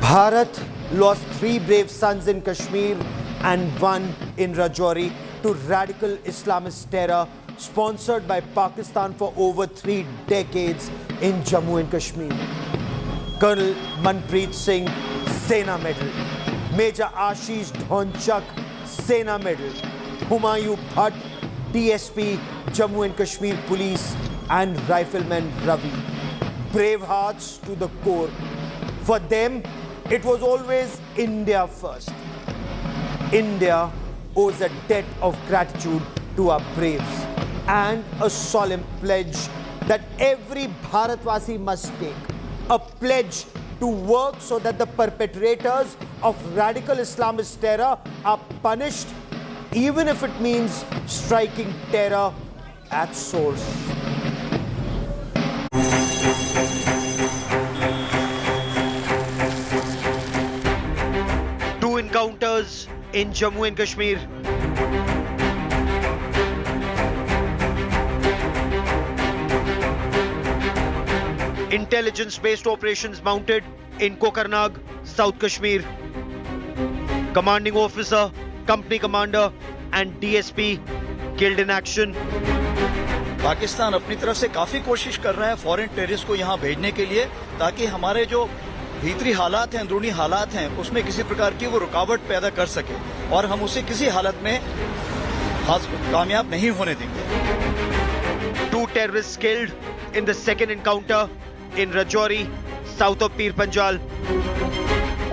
Bharat lost 3 brave sons in Kashmir and 1 in Rajouri to radical Islamist terror sponsored by Pakistan for over 3 decades in Jammu and Kashmir. Colonel Manpreet Singh, Sena Medal. Major Ashish Dhonchak, Sena Medal. Humayun Bhatt, DSP, Jammu and Kashmir Police, and Rifleman Ravi. Brave hearts to the core. For them, it was always India first. India owes a debt of gratitude to our braves and a solemn pledge that every Bharatvasi must take. A pledge to work so that the perpetrators of radical Islamist terror are punished, even if it means striking terror at source. Two encounters in Jammu and Kashmir. Intelligence-based operations mounted in Anantnag, South Kashmir. Commanding officer, company commander and DSP killed in action. Pakistan अपनी तरफ से काफी कोशिश कर रहा है foreign terrorist को यहाँ भेजने के लिए, ताकि हमारे जो भीतरी हालात हैं, अंदरूनी हालात हैं, उसमें किसी प्रकार की वो रुकावट पैदा कर सके और हम उसे किसी हालत में कामयाब नहीं होने देंगे. 2 terrorists killed in the second encounter in Rajouri, south of Pir Panjal.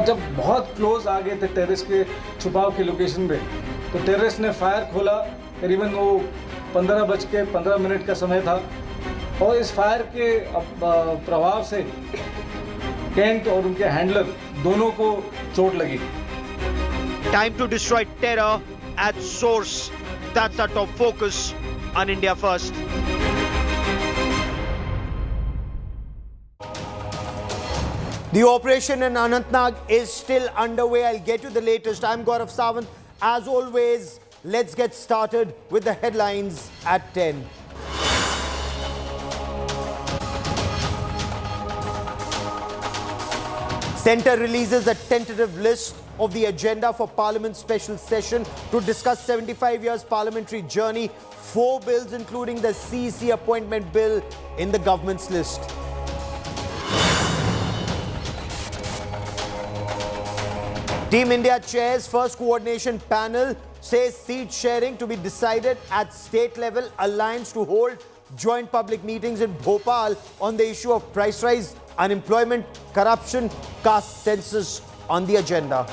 जब बहुत क्लोज आ गए थे टेररिस्ट के छुपाव की लोकेशन पे, तो टेररिस्ट ने फायर खोला. करीबन वो 15:15 का समय था और इस फायर के प्रभाव से कैंट और उनके हैंडलर दोनों को चोट लगी. Time to destroy terror at source. That's our top focus on India First. The operation in Anantnag is still underway. I'll get you the latest. I'm Gaurav Sawant. As always, let's get started with the headlines at 10. Centre releases a tentative list of the agenda for Parliament's special session to discuss 75 years parliamentary journey. 4 bills, including the CEC appointment bill, in the government's list. Team India chairs first coordination panel, says seat sharing to be decided at state level. Alliance to hold joint public meetings in Bhopal on the issue of price rise, unemployment, corruption, caste census on the agenda.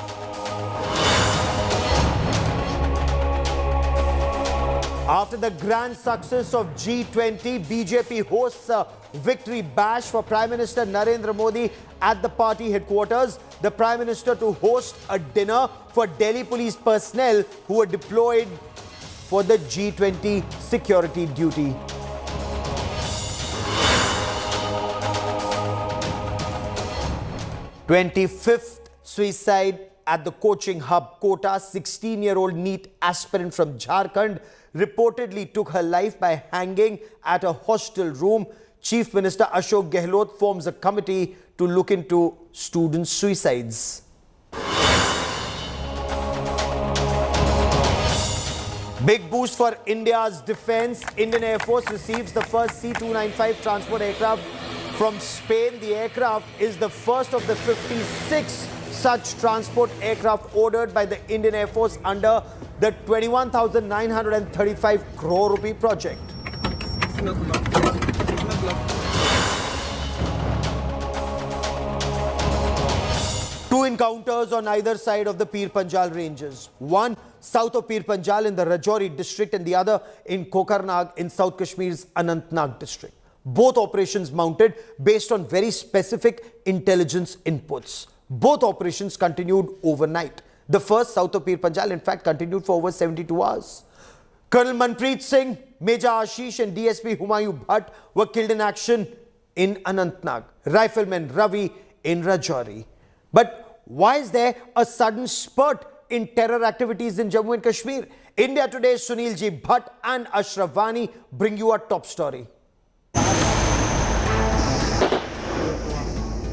After the grand success of G20, BJP hosts a victory bash for Prime Minister Narendra Modi at the party headquarters. The Prime Minister to host a dinner for Delhi police personnel who were deployed for the G20 security duty. "25th suicide at the coaching hub Kota. 16-year-old NEET aspirant from Jharkhand reportedly took her life by hanging at a hostel room. Chief Minister Ashok Gehlot forms a committee to look into student suicides. Big boost for India's defense. Indian Air Force receives the first C-295 transport aircraft from Spain. The aircraft is the first of the 56 such transport aircraft ordered by the Indian Air Force under the 21,935 crore rupee project. Two encounters on either side of the Pir Panjal ranges. One south of Pir Panjal in the Rajouri district and the other in Anantnag in South Kashmir's Anantnag district. Both operations mounted based on very specific intelligence inputs. Both operations continued overnight. The first, south of Pir Panjal, in fact, continued for over 72 hours. Colonel Manpreet Singh, Major Ashish and DSP Humayun Bhatt were killed in action in Anantnag. Rifleman Ravi in Rajouri. But why is there a sudden spurt in terror activities in Jammu and Kashmir? India Today's Sunil Ji Bhatt and Ashraf Vani bring you a top story.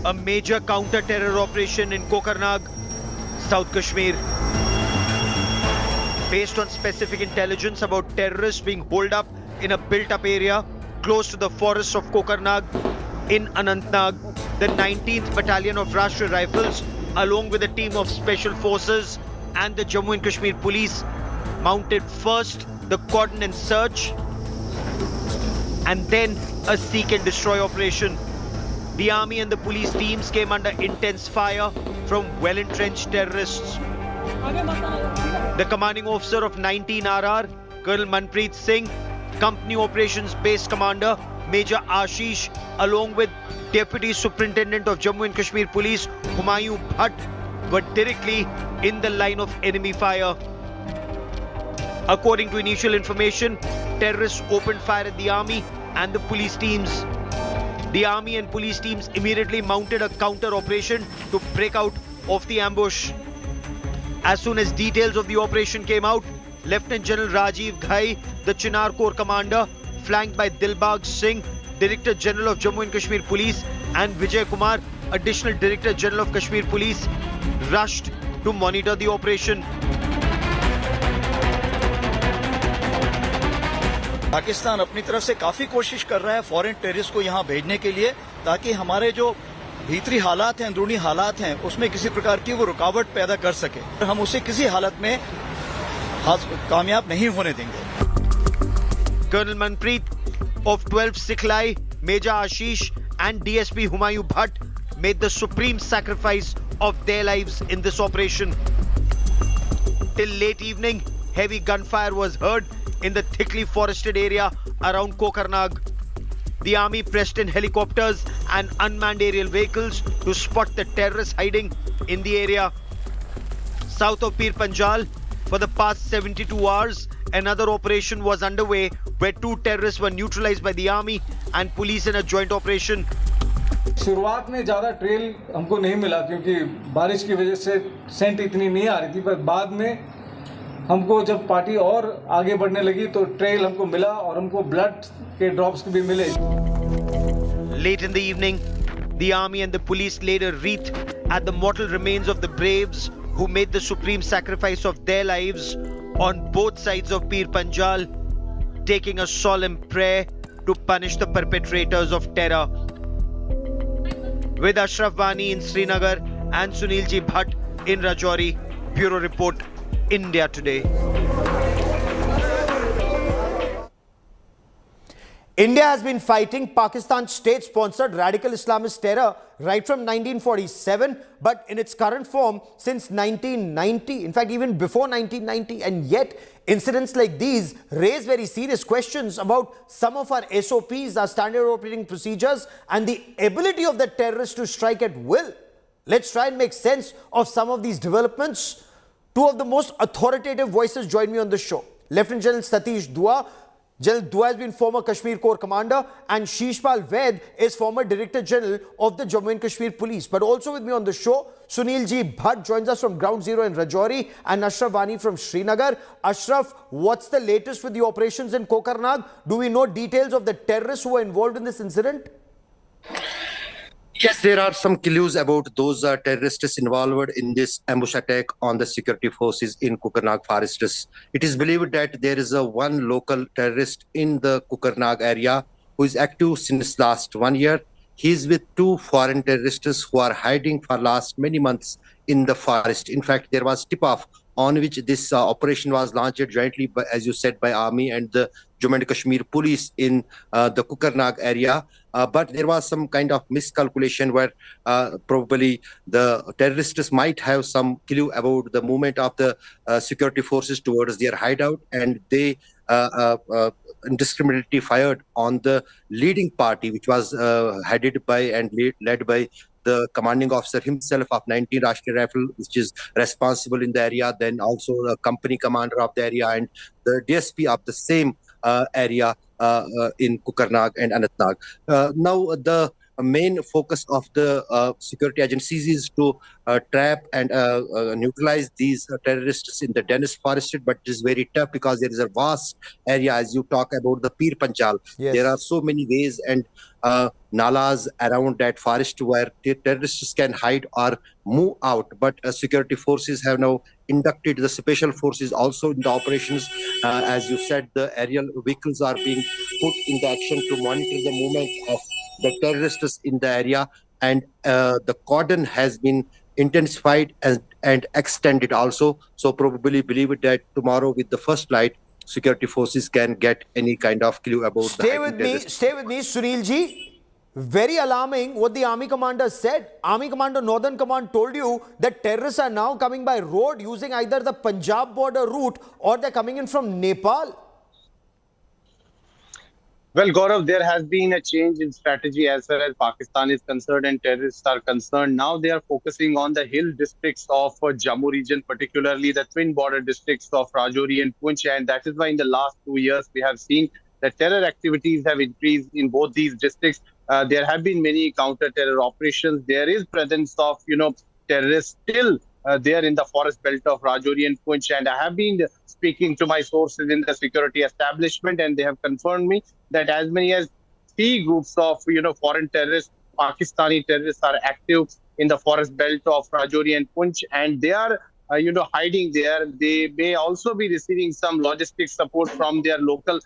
a major counter-terror operation in Kokarnag, South Kashmir. Based on specific intelligence about terrorists being holed up in a built-up area close to the forests of Kokarnag in Anantnag, the 19th Battalion of Rashtriya Rifles, along with a team of Special Forces and the Jammu and Kashmir Police, mounted first the cordon and search and then a seek and destroy operation. The army and the police teams came under intense fire from well-entrenched terrorists. The commanding officer of 19RR, Colonel Manpreet Singh, Company Operations Base Commander Major Ashish, along with Deputy Superintendent of Jammu and Kashmir Police Humayun Bhatt, were directly in the line of enemy fire. According to initial information, terrorists opened fire at the army and the police teams. The army and police teams immediately mounted a counter operation to break out of the ambush. As soon as details of the operation came out, Lieutenant General Rajiv Ghai, the Chinar Corps commander, flanked by Dilbag Singh, Director General of Jammu and Kashmir Police, and Vijay Kumar, Additional Director General of Kashmir Police, rushed to monitor the operation. Pakistan अपनी तरफ से काफी कोशिश कर रहा है foreign terrorist को यहाँ भेजने के लिए, ताकि हमारे जो भीतरी हालात हैं, अंदरूनी हालात हैं, उसमें किसी प्रकार की वो रुकावट पैदा कर सके। हम उसे किसी हालत में कामयाब नहीं होने देंगे। Colonel Manpreet of 12th Sikhlai, Major Ashish and DSP Humayun Bhatt made the supreme sacrifice of their lives in this operation. Till late evening, heavy gunfire was heard in the thickly forested area around Kokarnag. The army pressed in helicopters and unmanned aerial vehicles to spot the terrorists hiding in the area. South of Pir Panjal, for the past 72 hours, another operation was underway where 2 terrorists were neutralized by the army and police in a joint operation. शुरुआत में ज़्यादा trail हमको नहीं मिला क्योंकि बारिश की वजह से सेंट इतनी नहीं आ रही थी, पर बाद में हमको जब पार्टी और आगे बढ़ने लगी तो ट्रेल हमको मिला और हमको ब्लड के ड्रॉप्स भी मिले. Late in the evening, the army and the police laid a wreath at the mortal remains of the braves who made the supreme sacrifice of their lives on both sides of Pir Panjal, taking a solemn prayer to punish the perpetrators of terror. With Ashraf Vani in Srinagar and Sunilji Bhatt in Rajouri, Bureau Report, India Today. India has been fighting Pakistan's state-sponsored radical Islamist terror right from 1947, but in its current form since 1990, in fact even before 1990, and yet incidents like these raise very serious questions about some of our SOPs, our standard operating procedures, and the ability of the terrorists to strike at will. Let's try and make sense of some of these developments. 2 of the most authoritative voices join me on the show. Lieutenant General Satish Dua. General Dua has been former Kashmir Corps commander, and Shishpal Vaid is former Director General of the Jammu and Kashmir Police. But also with me on the show, Sunilji Bhatt joins us from Ground Zero in Rajouri, and Ashraf Vani from Srinagar. Ashraf, what's the latest with the operations in Kokarnag? Do we know details of the terrorists who were involved in this incident? Yes, there are some clues about those terrorists involved in this ambush attack on the security forces in Kokarnag forests. It is believed that there is one local terrorist in the Kokarnag area who is active since last 1 year. He is with 2 foreign terrorists who are hiding for last many months in the forest. In fact, there was tip-off on which this operation was launched jointly, as you said, by Army and the Jammu and Kashmir Police in the Kokarnag area. But there was some kind of miscalculation where probably the terrorists might have some clue about the movement of the security forces towards their hideout, and they indiscriminately fired on the leading party, which was headed by and led by the commanding officer himself of 19 Rashtriya Rifle, which is responsible in the area, then also the company commander of the area and the DSP of the same area in Kokarnag and Anantnag. Now, the main focus of the security agencies is to trap and neutralize these terrorists in the dense forested, but it is very tough because there is a vast area. As you talk about the Pir Panchal, there are Yes. so many ways and nalas around that forest where the terrorists can hide or move out. But security forces have now inducted the special forces also in the operations. As you said, the aerial vehicles are being put in the action to monitor the movement of the terrorists in the area, and the cordon has been intensified and extended also. So probably believe it that tomorrow with the first light, security forces can get any kind of clue about the hiding terrorists. Stay with me, Sunil ji. Very alarming what the army commander said. Army commander Northern Command told you that terrorists are now coming by road using either the Punjab border route or they're coming in from Nepal. Well, Gaurav, there has been a change in strategy as far as Pakistan is concerned and terrorists are concerned. Now they are focusing on the hill districts of Jammu region, particularly the twin border districts of Rajouri and Poonch. And that is why in the last 2 years, we have seen that terror activities have increased in both these districts. There have been many counter-terror operations. There is presence of, terrorists still there in the forest belt of Rajouri and Poonch. And I have been speaking to my sources in the security establishment, and they have confirmed me that as many as 3 groups of, foreign terrorists, Pakistani terrorists are active in the forest belt of Rajouri and Poonch, and they are, hiding there. They may also be receiving some logistic support from their local,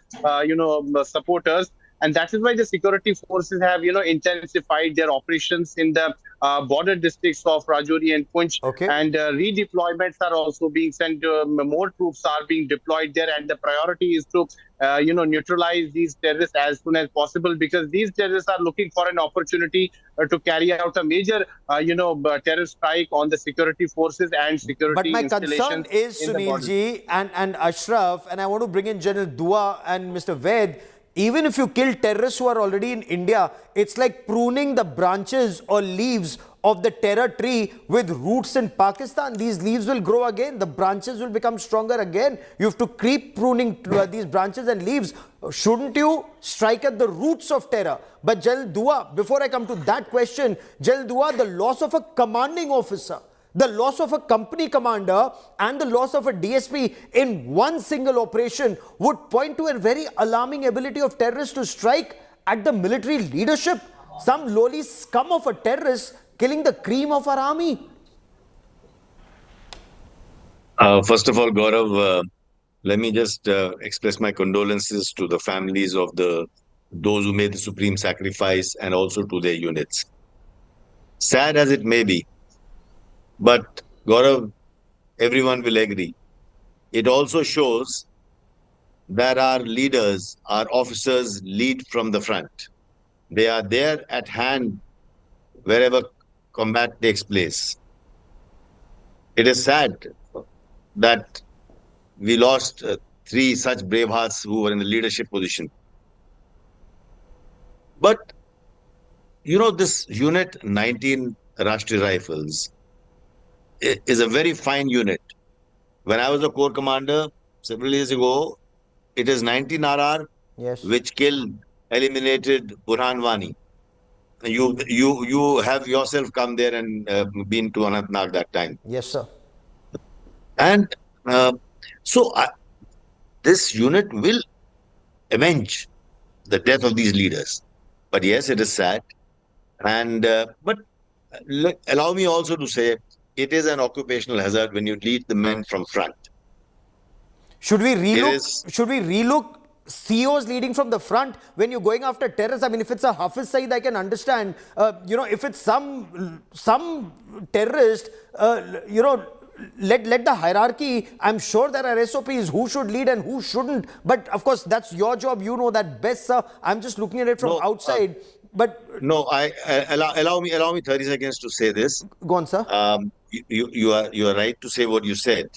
supporters. And that is why the security forces have, intensified their operations in the border districts of Rajouri and Poonch. Okay. And redeployments are also being sent. More troops are being deployed there. And the priority is to, neutralize these terrorists as soon as possible, because these terrorists are looking for an opportunity to carry out a major, terror strike on the security forces and security But my installations. concern is, in the Sunil border. ji and Ashraf, and I want to bring in General Dua and Mr. Ved. Even if you kill terrorists who are already in India, it's like pruning the branches or leaves of the terror tree with roots in Pakistan. These leaves will grow again. The branches will become stronger again. You have to keep pruning these branches and leaves. Shouldn't you strike at the roots of terror? But General Dua, before I come to that question, General Dua, the loss of a commanding officer, the loss of a company commander and the loss of a DSP in one single operation would point to a very alarming ability of terrorists to strike at the military leadership. Some lowly scum of a terrorist killing the cream of our army. First of all, Gaurav, let me just express my condolences to the families of those who made the supreme sacrifice, and also to their units. Sad as it may be, but Gaurav, everyone will agree. It also shows that our leaders, our officers lead from the front. They are there at hand wherever combat takes place. It is sad that we lost 3 such brave hearts who were in the leadership position. But, this unit 19 Rashtriya Rifles is a very fine unit. When I was a corps commander several years ago, it is 19 RR Yes. which eliminated Burhan Wani. You have yourself come there and been to Anantnag that time. Yes, sir. And so this unit will avenge the death of these leaders. But yes, it is sad. And but allow me also to say, it is an occupational hazard when you lead the men from front. Should we relook? is- Should we relook CEOs leading from the front when you're going after terrorists? I mean, if it's a Hafiz Saeed, I can understand. If it's some terrorist, let the hierarchy. I'm sure there are SOPs who should lead and who shouldn't. But of course, that's your job. You know that best, sir. I'm just looking at it from No, outside. But No, allow me 30 seconds to say this. go on, sir. You are right to say what you said,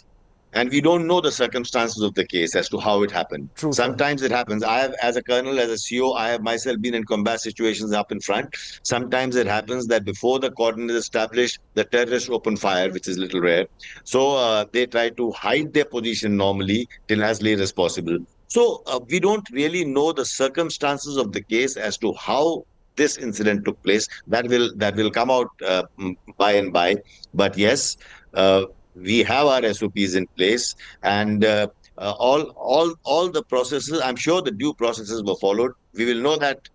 and we don't know the circumstances of the case as to how it happened. True, sir. Sometimes it happens. I have, as a colonel, as a CO, I have myself been in combat situations up in front. Sometimes it happens that before the cordon is established, the terrorists open fire, which is a little rare. So they try to hide their position normally till as late as possible. So we don't really know the circumstances of the case as to how this incident took place. That will come out by and by. But yes, we have our SOPs in place, and all the processes. I'm sure the due processes were followed. We will know that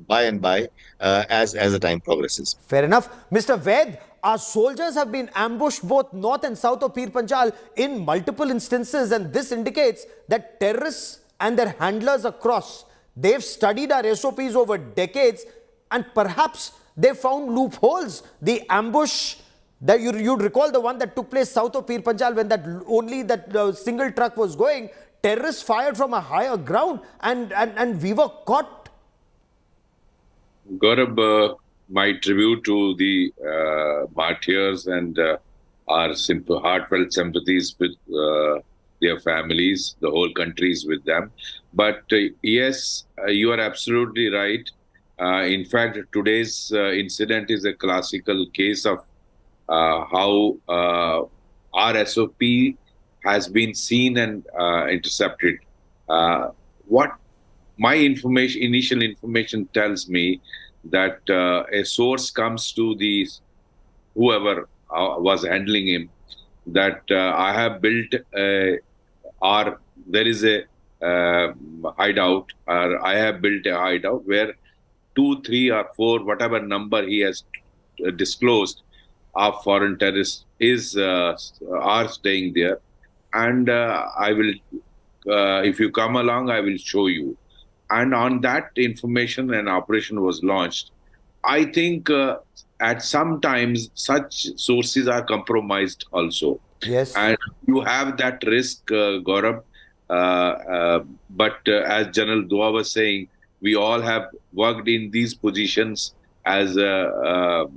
by and by as the time progresses. Fair enough. Mr. Ved, our soldiers have been ambushed both north and south of Pir Panjal in multiple instances, and this indicates that terrorists and their handlers across, they've studied our SOPs over decades, and perhaps they found loopholes. The ambush that you'd recall, the one that took place south of Pir Panjal, when that single truck was going, terrorists fired from a higher ground, and we were caught. Gaurav, my tribute to the martyrs and our heartfelt sympathies with their families. The whole country is with them. But yes, you are absolutely right. In fact, today's incident is a classical case of how our SOP has been seen and intercepted. What my initial information tells me that a source comes to the whoever was handling him, that I have built there is a hideout, or I have built a hideout where 2, 3, or 4, whatever number he has disclosed of foreign terrorists are staying there, and I will, if you come along, I will show you. And on that information, an operation was launched. I think at some times such sources are compromised also. Yes. And you have that risk, Gaurav. But as General Dua was saying, we all have worked in these positions as CO,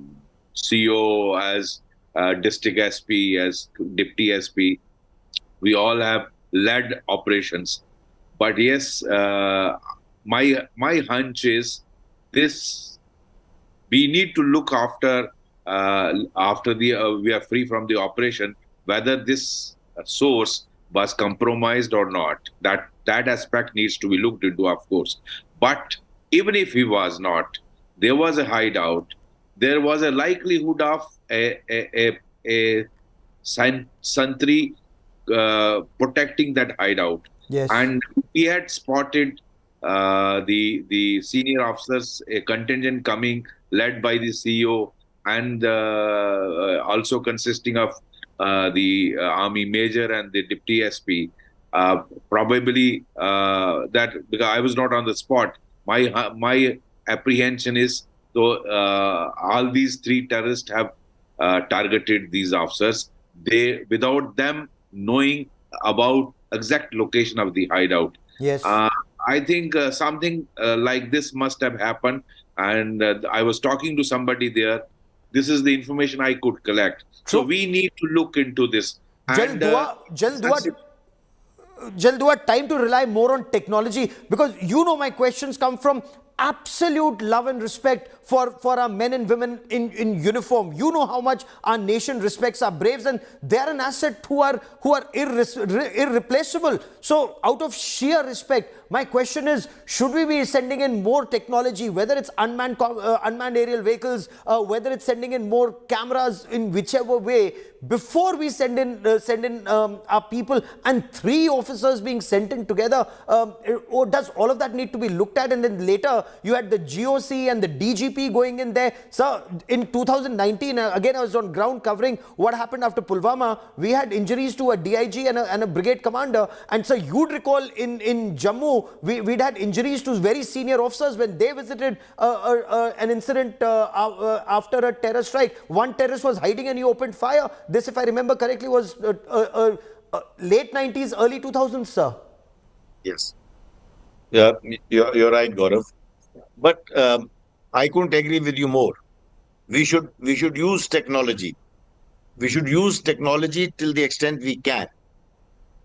as district SP, as deputy SP. We all have led operations. But yes, my hunch is this: we need to look after we are free from the operation, whether this source was compromised or not. That aspect needs to be looked into, of course. But even if he was not, there was a hideout. There was a likelihood of a sentry protecting that hideout. Yes. And we had spotted the senior officers, a contingent coming led by the CEO, and also consisting of the army major and the deputy SP. Probably that, because I was not on the spot, my apprehension is, so all these 3 terrorists have targeted these officers. They, without them knowing about exact location of the hideout. Yes. I think something like this must have happened, and I was talking to somebody there. This is the information I could collect. True. So we need to look into this. Jaldua, time to rely more on technology, because my questions come from absolute love and respect for our men and women in uniform. You know how much our nation respects our braves, and they're an asset who are irreplaceable. So out of sheer respect, my question is, should we be sending in more technology, whether it's unmanned aerial vehicles, whether it's sending in more cameras, in whichever way, before we send in our people? And 3 officers being sent in together, or does all of that need to be looked at? And then later you had the GOC and the DGP going in there. So in 2019, again I was on ground covering what happened after Pulwama. We had injuries to a DIG and a brigade commander, and so you'd recall in Jammu we'd had injuries to very senior officers when they visited an incident after a terror strike. One terrorist was hiding and he opened fire. This, if I remember correctly, was late 90s, early 2000s, sir. Yes. Yeah, you're right, Gaurav. But I couldn't agree with you more. We should use technology. We should use technology till the extent we can.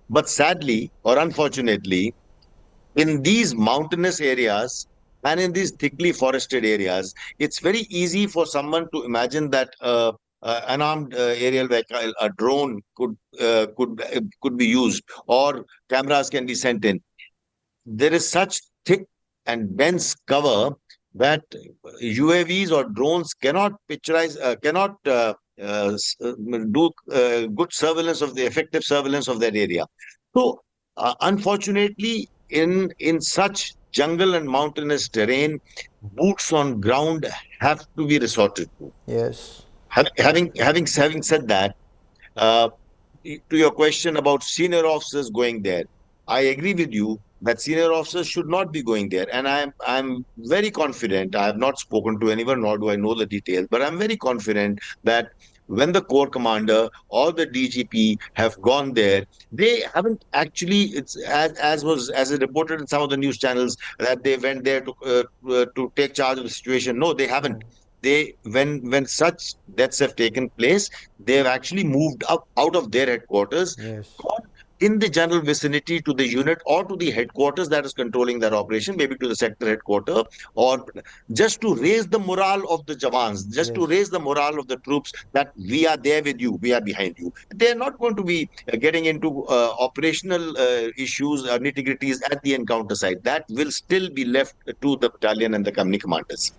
But sadly or unfortunately, in these mountainous areas and in these thickly forested areas, it's very easy for someone to imagine that an armed aerial vehicle, a drone could be used, or cameras can be sent in. There is such thick and dense cover that UAVs or drones cannot picturize, do good surveillance of the effective surveillance of that area. So, unfortunately, in such jungle and mountainous terrain, boots on ground have to be resorted to. Yes. Having said that, uh, to your question about senior officers going there, I agree with you that senior officers should not be going there, and I'm very confident. I have not spoken to anyone, nor do I know the details, but I'm very confident that when the corps commander or the DGP have gone there, they haven't actually. It's as it reported in some of the news channels that they went there to take charge of the situation. No, they haven't. They when such deaths have taken place, they have actually moved up out of their headquarters, Yes. gone in the general vicinity to the unit or to the headquarters that is controlling that operation, maybe to the sector headquarters, or just to raise the morale of the Jawans, just to Yes. raise the morale of the troops that we are there with you, we are behind you. They're not going to be getting into operational issues, nitty-gritties at the encounter site. That will still be left to the battalion and the company commanders.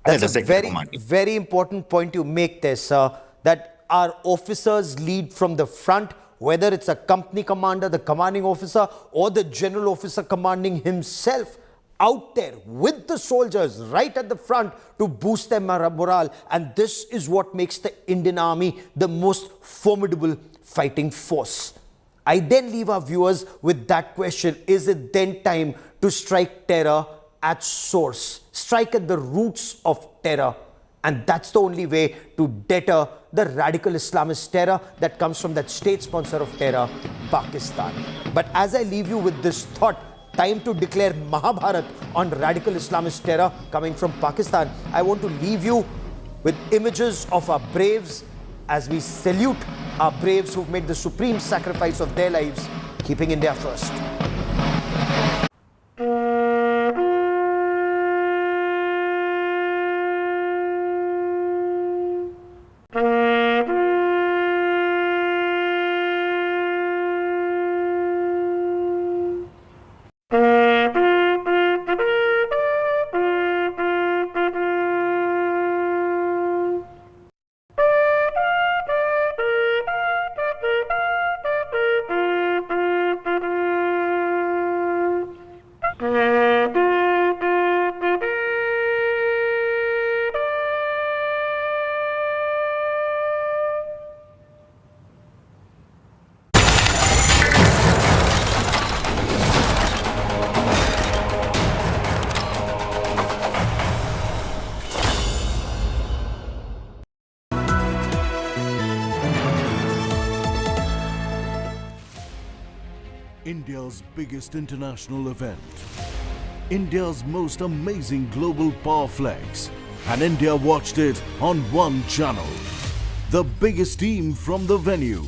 And That's the a sector very, commanders. very important point you make there, sir, that our officers lead from the front, whether it's a company commander, the commanding officer, or the general officer commanding himself, out there with the soldiers right at the front to boost their morale. And this is what makes the Indian Army the most formidable fighting force. I then leave our viewers with that question: is it then time to strike terror at source, strike at the roots of terror? And that's the only way to deter the radical Islamist terror that comes from that state sponsor of terror, Pakistan. But as I leave you with this thought, time to declare Mahabharat on radical Islamist terror coming from Pakistan, I want to leave you with images of our braves as we salute our braves who've made the supreme sacrifice of their lives, keeping India first. India's biggest international event, India's most amazing global power flex, and India watched it on one channel. The biggest team from the venue,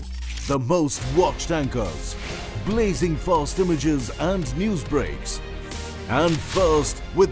the most watched anchors, blazing fast images and news breaks, and first with